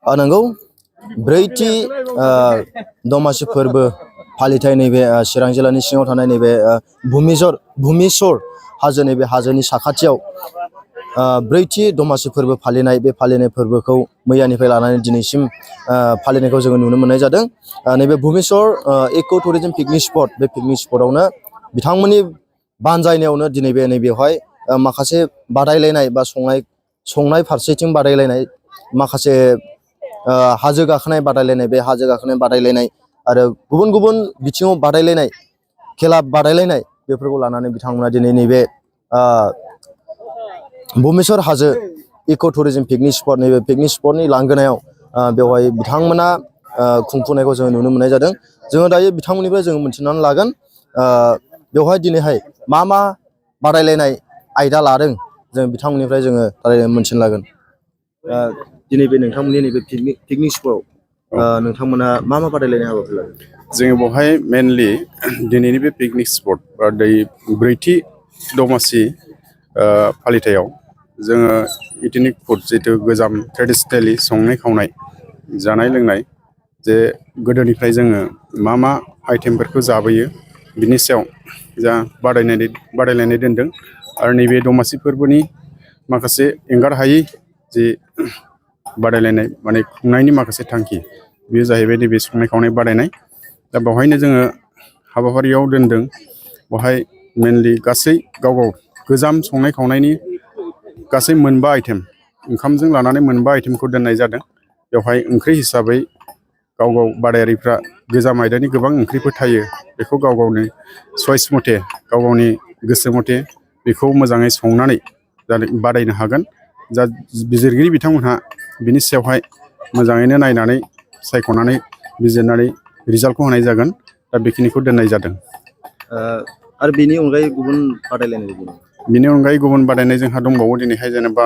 नंगौ ब्रैथि दमासि फोरबो फालिथाय नैबे चिरां जिल्लानि सिङाव थानाय नैबे भुमिसर हाजो नैबे हाजोनि साखाथियाव ब्रैथि दमासि फोरबो फालिनाय बे फालिनाय फोरबोखौ मैयानिफ्राय लानानै दिनैसिम फालिनायखौ जोङो नुनो मोननाय जादों। नैबे भुमिसर इक' टुरिजम पिकनिक स्पट बे पिकनिक स्पटआवनो बिथांमोननि बानजायनायावनो दिनै नैबेवहाय माखासे बादायलायनाय बा संनाय फारसेथिं बादायलायनाय माखासे हाजो गाखोनाय बादायलायनाय बे हाजो गाखोनाय बादायलायनाय आरो गुबुन गुबुन बिथिङाव बादायलायनाय खेला बादायलायनाय बेफोरखौ लानानै बिथांमोना दिनै नैबे भुमिसर हाजो इक' टुरिजम पिकनिक स्पट नैबे पिकनिक स्पटनि लांगोनायाव बेवहाय बिथांमोना खुंफुंनायखौ जोङो नुनो मोननाय जादों। जोङो दायो बिथांमोननिफ्राय जोङो मिथिनानै लागोन बेवहाय दिनैहाय मा बादायलायनाय आयदा लादों जों बिथांमोननिफ्राय जोङो मिथिनो लागोन। दिनै बे नोंथांमोननि नैबे पिकनिक स्पटआव नोंथांमोना मा बादायलायनाय हाबाफारि लागोन? जोङो बेवहाय मेनलि दिनैनि बे पिकनिक स्पट बा ब्रैथि दमासि फालिथायाव जोङो इथेनिक फुड जितु गोजाम ट्रेडिसनेलि संनाय खावनाय जानाय लोंनाय जे गोदोनिफ्राय जोङो मा आइटेमफोरखौ जाबोयो बिनि सायाव जा बादायलायनाय दोनदों आरो नैबे दमासि फोरबोनि माखासे एंगार हायै जे बादायलायनाय माने खुंनायनि माखासे थांखि बेयो जाहैबाय नैबे संनाय खावनाय बादायनाय। दा बेवहायनो जोङो हाबाफारियाव दोनदों बेवहाय मेनलि गासै गाव गोजाम संनाय खावनायनि गासै मोनबा आइटेम ओंखामजों लानानै मोनबा आइटेमखौ दोननाय जादों। बेवहाय ओंख्रि हिसाबै गाव बादायारिफ्रा गोजाम आयदानि गोबां ओंख्रिफोर थायो बेखौ गाव गावनि चइस मथे गाव गावनि गोसो मथे बेखौ मोजाङै संनानै बादायनो हागोन। जा बिजिरगिरि बिथांमोनहा बिनि सायावहाय मोजाङैनो नायनानै सायख'नानै बिजिरनानै रिजाल्टखौ होनाय जागोन। दा बेखिनिखौ दोननाय जादों। आरो बेनि अनगायै गुबुन बादायलायनाय दङ? बिनि अनगायै गुबुन बादायनाय जोंहा दंबावो दिनैहाय जेनेबा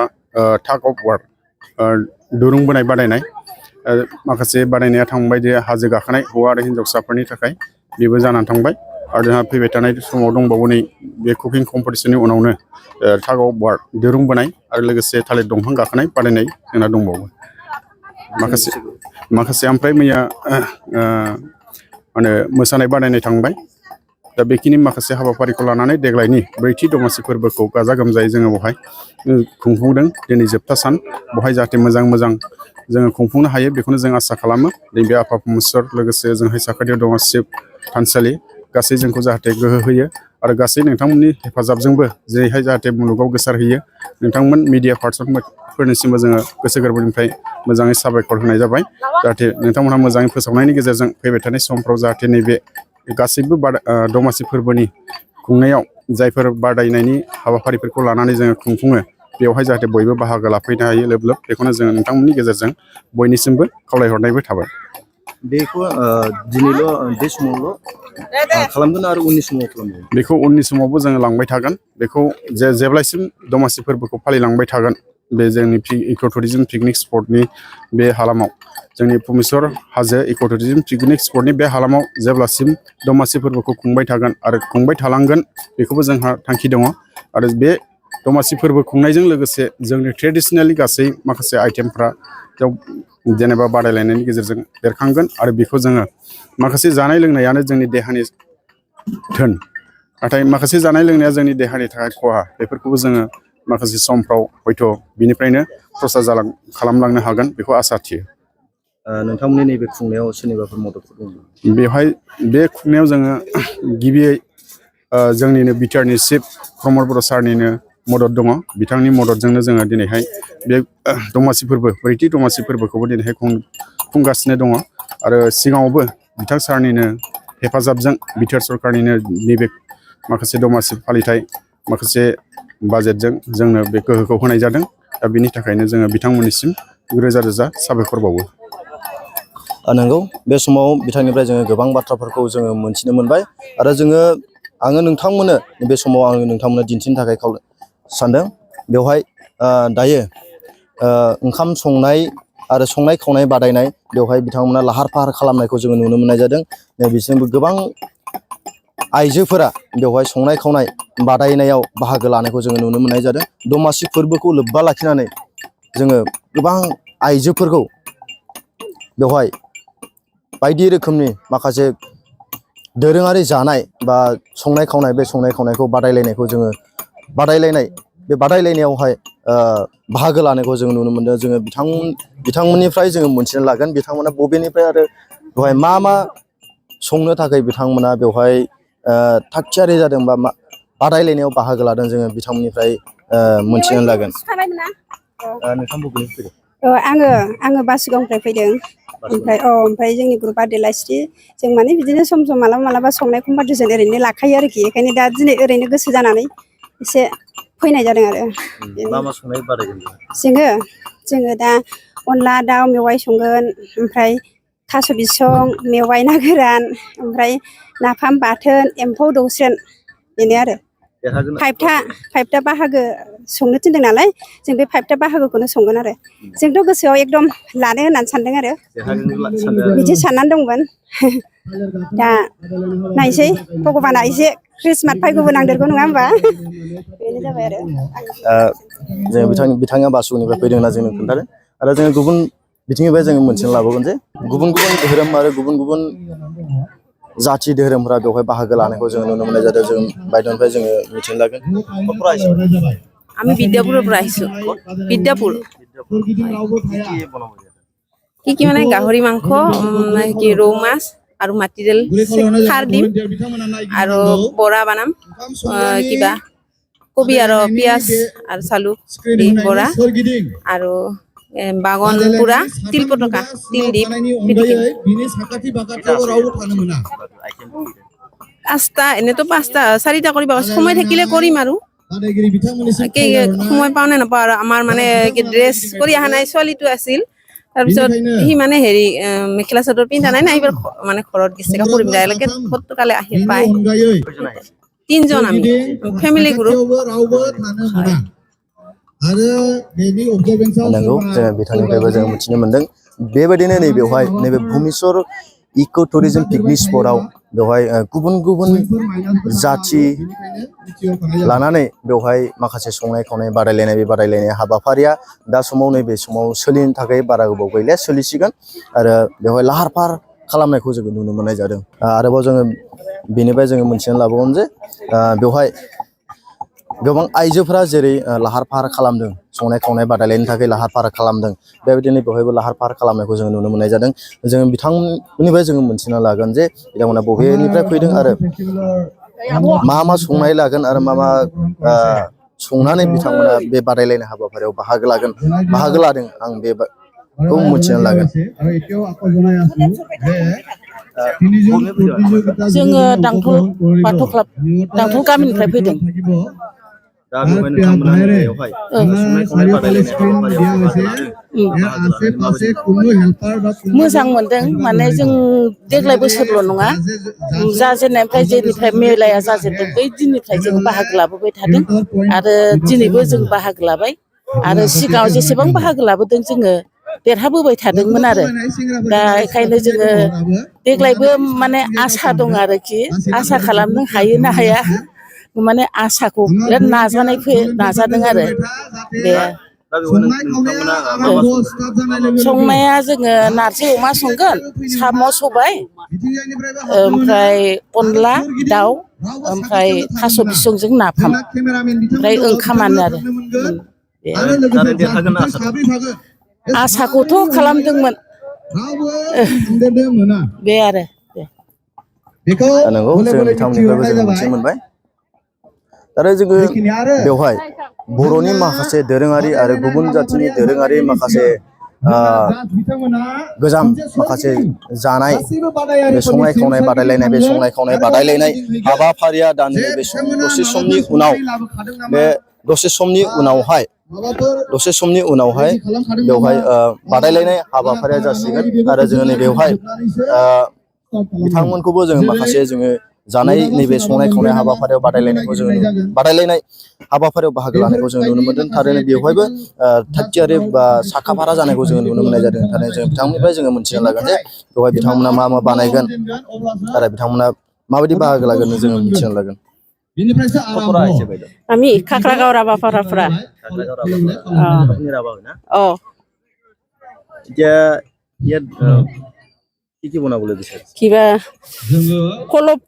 टाग अफ वार दुरुं बोनाय बादायनाय। माखासे बादायनाया थांबाय जे हाजो गाखोनाय हौवा आरो हिन्जावसाफोरनि थाखाय बेबो जानानै थांबाय आरो जोंहा फैबाय थानाय समाव दंबावो नै बे कुकिं कम्पिटिसननि उनावनो टाग अफ वार दिरुं बोनाय आरो लोगोसे थालिर दंफां गाखोनाय बादायनाय जोंना दंबावो माखासे ओमफ्राय मैया मोसानाय बादायनाय थांबाय। दा बेखिनि माखासे हाबाफारिखौ लानानै देग्लायनि ब्रैथि दमासि फोरबोखौ गाजा गोमजायै जोङो बेवहाय खुंफुंदों। दिनै जोबथा सान बेवहाय जाहाथे मोजां जोङो खुंफुंनो हायो बेखौनो जों आसा खालामो। नैबे आफा भुमेस्वर लोगोसे जोंहाय साखाथियाव दङ शिब थानसालि गासै जोंखौ जाहाथे गोहो होयो आरो गासै नोंथांमोननि हेफाजाबजोंबो जेरैहाय जाहाथे मुलुगाव गोसारहैयो नोंथांमोन मिडिया पार्सनफोरनिसिमबो जोङो गोसो गोरबोनिफ्राय मोजाङै साबायखर होनाय जाबाय। जाहाथे नोंथांमोनहा मोजाङै फोसावनायनि गेजेरजों फैबाय थानाय समफ्राव जाहाथे नैबे गासैबो दमासि फोरबोनि खुंनायाव जायफोर बादायनायनि हाबाफारिफोरखौ लानानै जोङो खुंफुङो बेवहाय जाहाथे बयबो बाहागो लाफैनो हायो लोब बेखौनो जोङो नोंथांमोननि गेजेरजों बयनिसिमबो खावलायहरनायबो थाबाय। बेखौ दिनैल' बे समावल' खालामगोन आरो उननि समाव खालामगोन? बेखौ उननि समावबो जोङो लांबाय थागोन। बेखौ जेब्लायसिम दमासि फोरबोखौ फालिलांबाय थागोन बे जोंनि इक' टुरिजम पिकनिक स्पटनि बे हालामाव जोंनि भुमेस्वर हाजो इक' टुरिजम पिकनिक स्पटनि बे हालामाव जेब्लासिम दमासि फोरबोखौ खुंबाय थागोन आरो खुंबाय थालांगोन बेखौबो जोंहा थांखि दङ। आरो बे दमासि फोरबो खुंनायजों लोगोसे जोंनि ट्रेडिसनेलि गासै माखासे आइटेमफ्रा जेनेबा बादायलायनायनि गेजेरजों बेरखांगोन आरो बेखौ जोङो माखासे जानाय लोंनायानो जोंनि देहानि धोन नाथाय माखासे जानाय लोंनाया जोंनि देहानि थाखाय खहा बेफोरखौबो जोङो माखासे समफ्राव हयथ' बिनिफ्रायनो प्रसार खालामलांनो हागोन बेखौ आसा थियो। नोंथांमोननि नैबे खुंनायाव सोरनिबाफोर मददफोर दङ? बेवहाय बे खुंनायाव जोङो गिबियै जोंनिनो बिटिआरनि चिफ प्रमद बर' सारनिनो मदद दङ। बिथांनि मददजोंनो जोङो दिनैहाय बे दमासि फोरबो ब्रैथि दमासि फोरबोखौबो दिनैहाय खुंगासिनो दङ आरो सिगाङावबो बिथां सारनिनो हेफाजाबजों बिटिआर सरकारनिनो नैबे माखासे दमासि फालिथाय माखासे बाजेटजों जोंनो बे गोहोखौ होनाय जादों। दा बिनि थाखायनो जोङो बिथांमोननिसिम रोजा रोजा साबायखर बावो। नंगौ बे समाव बिथांनिफ्राय जोङो गोबां बाथ्राफोरखौ जोङो मोनथिनो मोनबाय आरो आङो नोंथांमोननो बे समाव आङो नोंथांमोननो दिन्थिनो थाखाय सानदों। बेवहाय दायो ओंखाम संनाय आरो संनाय खावनाय बादायनाय बेवहाय बिथांमोना लाहार फाहार खालामनायखौ जोङो नुनो मोननाय जादों। बिसोरबो गोबां आइजोफोरा बेवहाय संनाय खावनाय बादायनायाव बाहागो लानायखौ जोङो नुनो मोननाय जादों। दमासि फोरबोखौ लोब्बा लाखिनानै जोङो गोबां आइजोफोरखौ बेवहाय बायदि रोखोमनि माखासे दोरोङारि जानाय बा संनाय खावनाय बे संनाय खावनायखौ बादायलायनायखौ जोङो बादायलायनाय बे बादायलायनायावहाय बाहागो लानायखौ जों नुनो मोनदों जोङो बिथांमोननिफ्राय जोङो मोनथिना लागोन बिथांमोना बबेनिफ्राय आरो बेवहाय मा संनो थाखाय बिथांमोना बेवहाय थागथियारि जादों बा बादायलायनायाव बाहागो लादों जोङो बिथांमोननिफ्राय मोनथिना लागोन नोंथां बबेनिफ्राय आङो बासुगावनिफ्राय फैदों ओमफ्राय जोंनि ग्रुपआ देलायस्रि जों माने बिदिनो सम सम मालाबा संनाय कम्पिटिसन ओरैनो लाखायो आरोखि बेखायनो दा दिनै ओरैनो गोसो जानानै एसे फैनाय जादों आरो मा संनाय बादायगोन जोङो दा अनला दाउ मेवाइ संगोन ओमफ्राय थास' बिसं मेवाइ ना गोरान ओमफ्राय नाफाम बाथोन एम्फौ दौसेन बेनो आरो फाइभथा बाहागो संनो थिनदों नालाय जों बे 5था बाहागोखौनो संगोन आरो जोंथ' गोसोआव एकदम लानो होननानै सानदों आरो बिदि साननानै दंमोन दा नायसै भगबाना एसे ख्रिस्टमास फैगौबो नांदेरगौ नङा होमबा बेनो जाबाय आरो जों बिथाङा बासुगावनिफ्राय फैदों होनना जोंनो खोन्थादों आरो जोङो गुबुन बिथिंनिफ्राय जोङो मोनथिना लाबोगोन जे गुबुन धोरोम आरो गुबुन जाथि धोरोमफोरा बेवहाय बाहागो लानायखौ जोङो नुनो मोननाय जादों जों बायदोनिफ्राय जोङो मिथिना लागोन আমি বিদ্যাপুৰৰ পৰা আহিছোঁ বিদ্যাপুৰ কি মানে গাহৰি মাংস কি ৰৌ মাছ আৰু মাটিদাইল খাৰ দিম আৰু বৰা বনাম কিবা কবি আৰু পিঁয়াজ আৰু চালু দি বৰা আৰু বাগন পুৰা তিল পটকা তিল দি পাঁচটা এনেতো 4টা কৰিব সময় থাকিলে কৰিম আৰু সময় পাওঁ নে নাপাওঁ আৰু আমাৰ মানে ড্ৰেছ কৰি অহা নাই ছোৱালীটো আছিল তাৰপিছত সি মানে হেৰি মেখেলা চাদৰ পিন্ধা নাই এইবাৰ মানে ঘৰত গেছে কাপোৰ পিন্ধালৈকে ফটকালে আহি পায় 3জন আমি ফেমিলি গ্ৰুপ नंगौ जोङो बिथांनिफ्रायबो जों मिथिनो मोनदों बेबायदिनो नैबे भुमिसर इक' टुरिजम पिकनिक स्पटआव बेवहाय गुबुन जाथि लानानै बेवहाय माखासे संनाय खावनाय बादायलायनाय बे बादायलायनाय हाबाफारिया दा समाव नैबे समाव सोलिनो थाखाय बारा गोबाव गैले सोलिसिगोन आरो बेवहाय लाहार फाहार खालामनायखौ जोङो नुनो मोननाय जादों आरोबाव जोङो बेनिफ्राय जोङो मोनथिना लाबावगोन जे बेवहाय गोबां आइजोफोरा जेरै लाहार फाहार खालामदों संनाय खावनाय बादायलायनो थाखाय लाहार फाहार खालामदों बेबायदिनो बेवहायबो लाहार फाहार खालामनायखौ जोङो नुनो मोननाय जादों जोङो बिथांमोननिफ्राय जोङो मोनथिना लागोन जे बिथांमोना बबेनिफ्राय फैदों आरो मा संनाय लागोन आरो मा संनानै बिथांमोना बे बादायलायनाय हाबाफारियाव बाहागो लादों आं बेखौ मिथिना लागोन जोङो दांथल बाथौ क्लाब दांथल गामिनिफ्राय फैदों दा बेवहाय नोंथांमोना बेवहाय संनाय खावनाय बादायलायनाय हाबाफारियाव मोजां मोनदों माने जों देग्लाय बोसोरल' नङा जाजेननायनिफ्राय जेनिफ्राय मेलाया जाजेनदों बै दिननिफ्राय जों बाहागो लाबोबाय थादों आरो दिनैबो जों बाहागो लाबाय आरो सिगाङाव जेसेबां बाहागो लाबोदों जोङो देरहाबोबाय थादोंमोन आरो दा बेखायनो जोङो देग्लायबो माने आसा दं आरोखि आसा खालामनो हायो ना हाया माने आसाखौ बिराद नाजादों आरो बे संनाया जोङो नारजि अमा संगोन साम' सबाय ओमफ्राय अनला दाउ ओमफ्राय थास' बिसंजों नाफाम ओमफ्राय ओंखामानो आरो आसाखौथ' खालामदोंमोन बे आरो नंगौ जों बिथांमोननिफ्रायबो जों मिथिनो मोनबाय आरो जोङो बेवहाय बर'नि माखासे दोरोङारि आरो गुबुन जाथिनि दोरोङारि माखासे गोजाम माखासे जानाय बे संनाय खावनाय बादायलायनाय बे संनाय खावनाय बादायलायनाय हाबाफारिया दा नैबे दसे समनि उनावहाय बेवहाय बादायलायनाय हाबाफारिया जासिगोन आरो जोङो नैबेवहाय बिथांमोनखौबो जोङो माखासे जोङो जानाय नैबे संनाय खावनाय हाबाफारियाव बादायलायनाय हाबाफारियाव बाहागो लानायखौ जों नुनो मोनदों थारैनो बेवहायबो थागथियारि बा साखाफारा जानायखौ जोङो नुनो मोननाय जादों थारैनो जों बिथांमोननिफ्राय जोङो मिथिना लागोन जे बेवहाय बिथांमोना मा बानायगोन आरो बिथांमोना माबायदि बाहागो लागोन जोङो मिथिना लागोन আমি খাকৰাগাঁও ৰাবাপাৰাৰ পৰা এতিয়া ইয়াত কি কি বনাবলৈ বিচাৰিছে? কিবা কলপ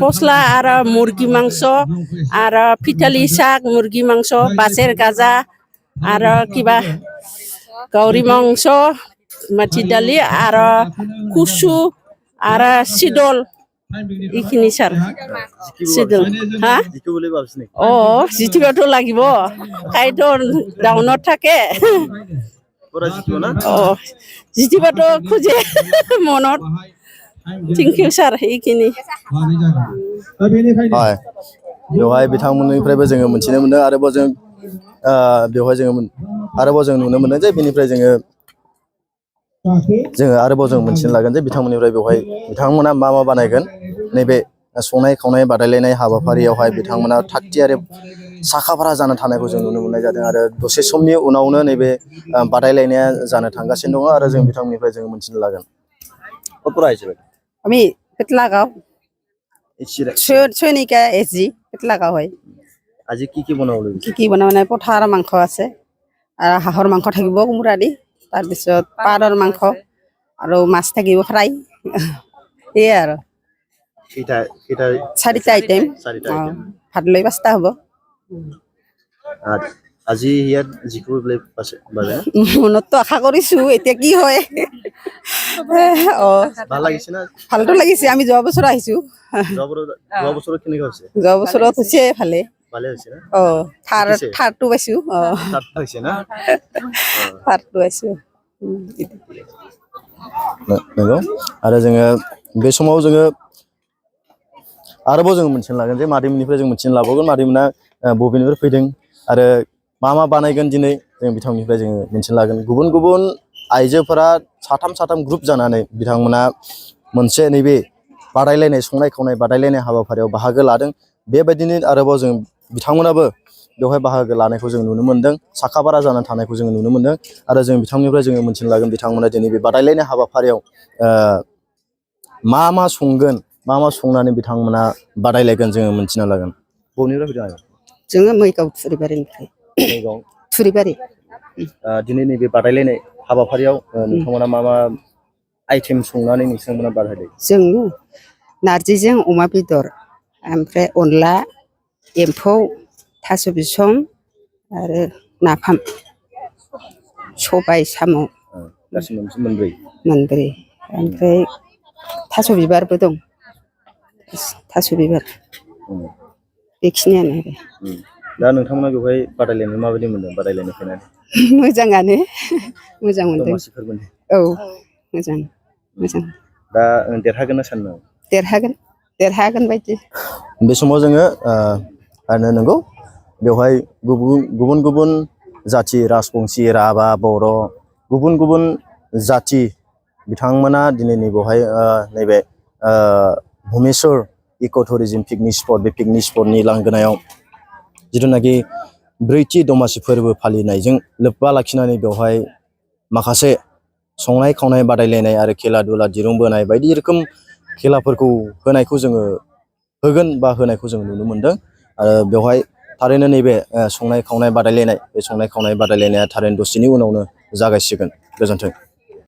পচলা আৰু মুৰ্গী মাংস আৰু পিঠালি শাক মুৰ্গী মাংস বাছেৰ গাজা আৰু কিবা গাহৰি মাংস মাটি দালি আৰু কুচু আৰু চিডল এইখিনি ছাৰ চিডল হা জিকিবলৈ ভাবিছে নেকি? জিতিবতো লাগিব কাইতো ডাউনত থাকে পৰা জিকিব না? জিতিবতো খোজে মনত থেংক ইউ ছাৰ এইখিনি হয় बेवहाय बिथांमोननिफ्रायबो जोङो मिथिनो मोनदों आरोबाव जों बेवहाय जोङो आरोबाव जों नुनो मोनदों जे बेनिफ्राय जोङो आरोबाव जों मिथिनो लागोन जे बिथांमोननिफ्राय बेवहाय बिथांमोना मा मा बानायगोन नैबे संनाय खावनाय बादायलायनाय हाबाफारियावहाय बिथांमोना थागथियारि साखाफारा जाना थानायखौ जों नुनो मोननाय जादों आरो दसे समनि उनावनो नैबे बादायलायनाया जानो थांगासिनो दङ आरो जों बिथांमोननिफ्राय जों मिथिनो लागोन আমি পেটলাগাঁও সৈনিকা SG পেটলাগাঁও হয় আজি কি কি বনাবলৈ কি বনাই পথাৰৰ মাংস আছে আৰু হাঁহৰ মাংস থাকিব কোমোৰা দি তাৰপিছত পাৰৰ মাংস আৰু মাছ থাকিব ফ্ৰাই এয়াই আৰু চাৰিটা আইটেম ভাত লৈ 5টা হ'ব আজি ইয়াত জিকিবলৈ পাইছে মনততো আশা কৰিছো এতিয়া কি হয় ভাল লাগিছে না? ভালতো লাগিছে আমি যোৱা বছৰ আহিছো যোৱা বছৰত কেনেকুৱা হৈছে? যোৱা বছৰত হৈছে ভালে হৈছে না? থাৰ্ডটো পাইছো হৈছে না? থাৰ্ডটো পাইছো नंगौ आरो जोङो बे समाव जोङो आरोबाव जों मिथिनो लागोन जे मादैमोननिफ्राय जों मिथिनो लाबावगोन मादैमोना बबेनिफ्राय फैदों आरो मा मा बानायगोन दिनै जों बिथांमोननिफ्राय जोङो मिथिनो लागोन गुबुन गुबुन आइजोफोरा साथाम ग्रुप जानानै बिथांमोना मोनसे नैबे बादायलायनाय संनाय खावनाय बादायलायनाय हाबाफारियाव बाहागो लादों बेबायदिनो आरोबाव जों बिथांमोनाबो बेवहाय बाहागो लानायखौ जों नुनो मोनदों साखाफारा जानानै थानायखौ जों नुनो मोनदों आरो जों बिथांमोननिफ्राय जोङो मिथिनो लागोन बिथांमोना दिनै बे बादायलायनाय हाबाफारियाव मा मा संगोन मा मा संनानै बिथांमोना बादायलायगोन जोङो मिथिनो लागोन बबेनिफ्राय फैदों जोङो मैगाव थुरिबारिनिफ्राय थुरिबारि दिनै नैबे बादायलायनाय हाबाफारियाव नोंथांमोना मा मा आइटेम संनानै नोंथांमोना बादायलायो जों नारजिजों अमा बेदर ओमफ्राय अनला एम्फौ थास' बिसं आरो नाफाम सबाय साम' गासै मोनब्रै ओमफ्राय थास' बिबारबो दं थास' बिबार बेखिनियानो आरो दा नोंथांमोना बेवहाय बादायलायनाय माबायदि मोनदों बादायलायनाय फैनानै मोजाङानो मोजां मोनदों दमासि फोरबोनि औ मोजां दा देरहागोन ना सानो देरहागोन बायदि बे समाव जोङो नंगौ बेवहाय गुबुन गुबुन जाथि राजबंसि राभा बर' गुबुन गुबुन जाथि बिथांमोना दिनैनि बेवहाय नैबे भुमेश्वर इक' टुरिजम पिकनिक स्पट बे पिकनिक स्पटनि लांगोनायाव जिथुनाखि ब्रैथि दमासि फोरबो फालिनायजों लोब्बा लाखिनानै बेवहाय माखासे संनाय खावनाय बादायलायनाय आरो खेला दुला दिरुं बोनाय बायदि रोखोम खेलाफोरखौ होनायखौ जोङो होनायखौ जों नुनो मोनदों आरो बेवहाय थारैनो नैबे संनाय खावनाय बादायलायनाय बे संनाय खावनाय बादायलायनाया थारैनो दसेनि उनावनो जागायसिगोन गोजोन्थों